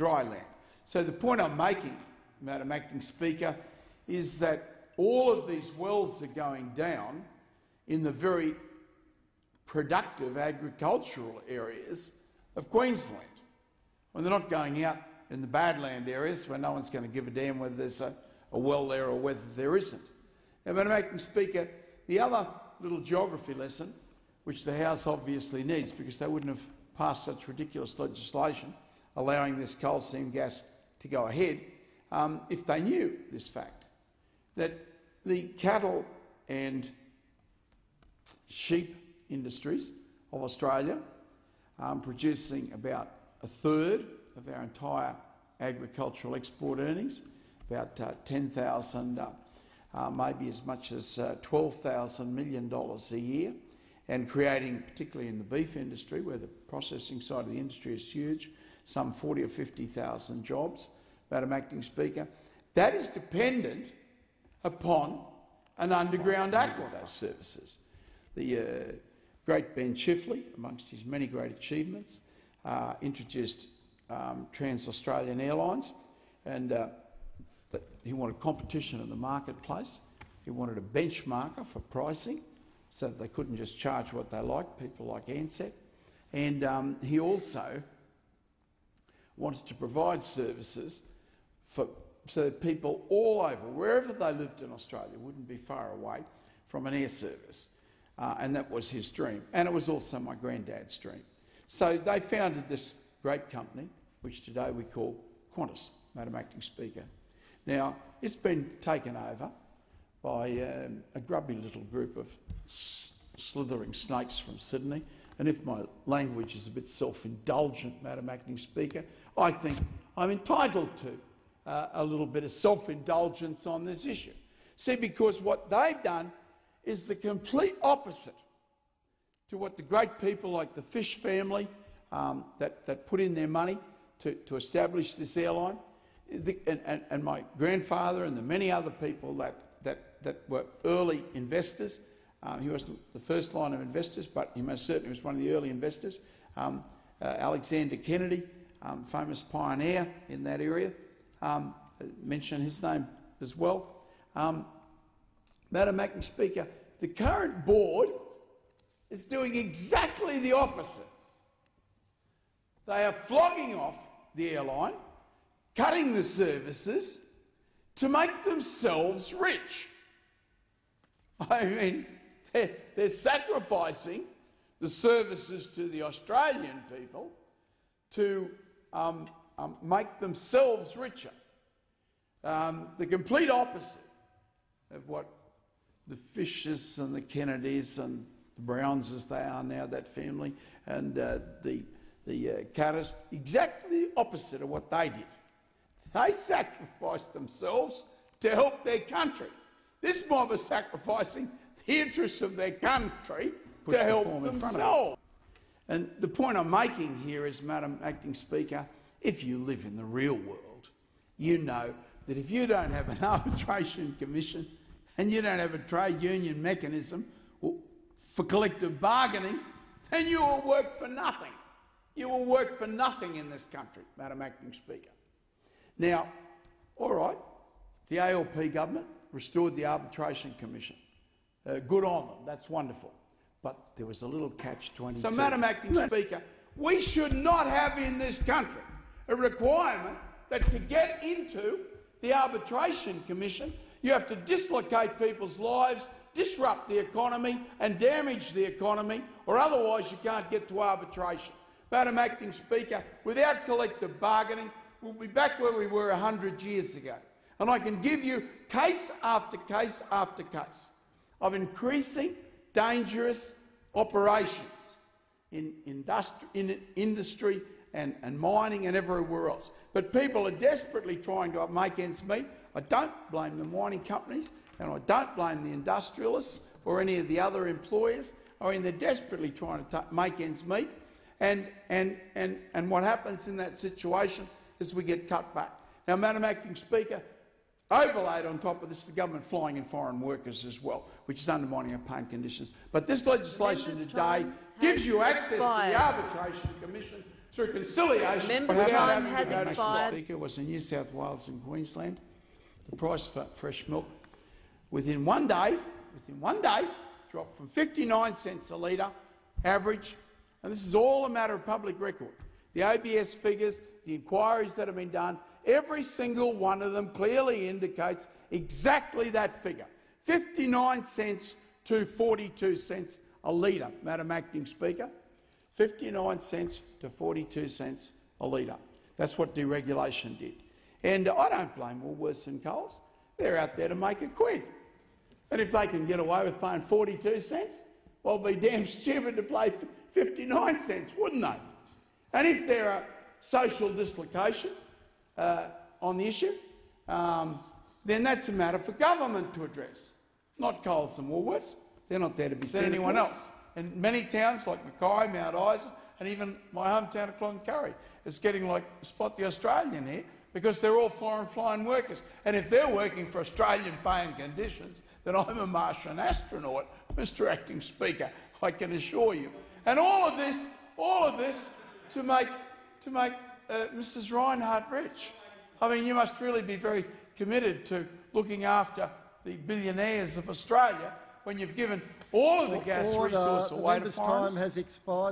dry land. So the point I'm making, Madam Acting Speaker, is that all of these wells are going down in the very productive agricultural areas of Queensland. Well, they're not going out in the badland areas where no one's going to give a damn whether there's a well there or whether there isn't. Now, Madam Acting Speaker, the other little geography lesson, which the House obviously needs because they wouldn't have passed such ridiculous legislation allowing this coal seam gas to go ahead, if they knew this fact, that the cattle and sheep industries of Australia, producing about a third of our entire agricultural export earnings, about 10,000, maybe as much as $12,000 million a year, and creating, particularly in the beef industry, where the processing side of the industry is huge, some 40 or 50,000 jobs, Madam Acting Speaker. That is dependent upon an underground aquifer services. The great Ben Chifley, amongst his many great achievements, introduced Trans-Australian Airlines, and he wanted competition in the marketplace. He wanted a benchmarker for pricing so that they couldn't just charge what they liked, people like Ansett. And he also wanted to provide services so that people all over, wherever they lived in Australia, wouldn't be far away from an air service. And that was his dream. And it was also my granddad's dream. So they founded this great company, which today we call Qantas, Madam Acting Speaker. Now, it's been taken over by a grubby little group of slithering snakes from Sydney. And if my language is a bit self-indulgent, Madam Acting Speaker, I think I'm entitled to a little bit of self-indulgence on this issue. See, because what they've done is the complete opposite to what the great people like the Fish family that put in their money to establish this airline, and my grandfather and the many other people that were early investors. He wasn't the first line of investors, but he most certainly was one of the early investors. Alexander Kennedy, famous pioneer in that area, mention his name as well. Madam Acting Speaker, the current board is doing exactly the opposite. They are flogging off the airline, cutting the services to make themselves rich. I mean, they're sacrificing the services to the Australian people to make themselves richer. The complete opposite of what the Fishes and the Kennedys and the Browns, as they are now, that family, and the Catters, exactly the opposite of what they did. They sacrificed themselves to help their country. This mob is sacrificing the interests of their country to help themselves. And the point I'm making here is, Madam Acting Speaker, if you live in the real world, you know that if you don't have an arbitration commission and you don't have a trade union mechanism for collective bargaining, then you will work for nothing. You will work for nothing in this country, Madam Acting Speaker. Now, all right, the ALP government restored the Arbitration Commission. Good on them, that's wonderful. But there was a little catch-22. So, Madam Acting Speaker, we should not have in this country a requirement that to get into the Arbitration Commission, you have to dislocate people's lives, disrupt the economy and damage the economy, or otherwise you can't get to arbitration. Madam Acting Speaker, without collective bargaining, we'll be back where we were 100 years ago. And I can give you case after case after case of increasing dangerous operations in industry and mining and everywhere else. But people are desperately trying to make ends meet. I don't blame the mining companies, and I don't blame the industrialists or any of the other employers. I mean, they're desperately trying to make ends meet. And what happens in that situation is we get cut back. Now, Madam Acting Speaker, overlaid on top of this, the government flying in foreign workers as well, which is undermining our paying conditions. But this legislation today gives you access to the Arbitration Commission through conciliation. Member's without time having has to go to expired. Speaker, was in New South Wales and Queensland. The price for fresh milk within one day, dropped from 59 cents a litre average, and this is all a matter of public record. The ABS figures, the inquiries that have been done, every single one of them clearly indicates exactly that figure, 59 cents to 42 cents a litre, Madam Acting Speaker, 59 cents to 42 cents a litre. That's what deregulation did. And I don't blame Woolworths and Coles. They're out there to make a quid. And if they can get away with paying 42 cents, well, it'd be damn stupid to pay 59 cents, wouldn't they? And if there are social dislocation on the issue, then that's a matter for government to address, not Coles and Woolworths. They're not there to be seen anyone else. And many towns like Mackay, Mount Isa, and even my hometown of Cloncurry is getting like Spot the Australian here because they're all foreign flying workers. And if they're working for Australian paying conditions, then I'm a Martian astronaut, Mr. Acting Speaker, I can assure you. And all of this to make Mrs. Reinhardt rich. I mean, you must really be very committed to looking after the billionaires of Australia when you've given all of the gas resource away to foreigners. Time has expired.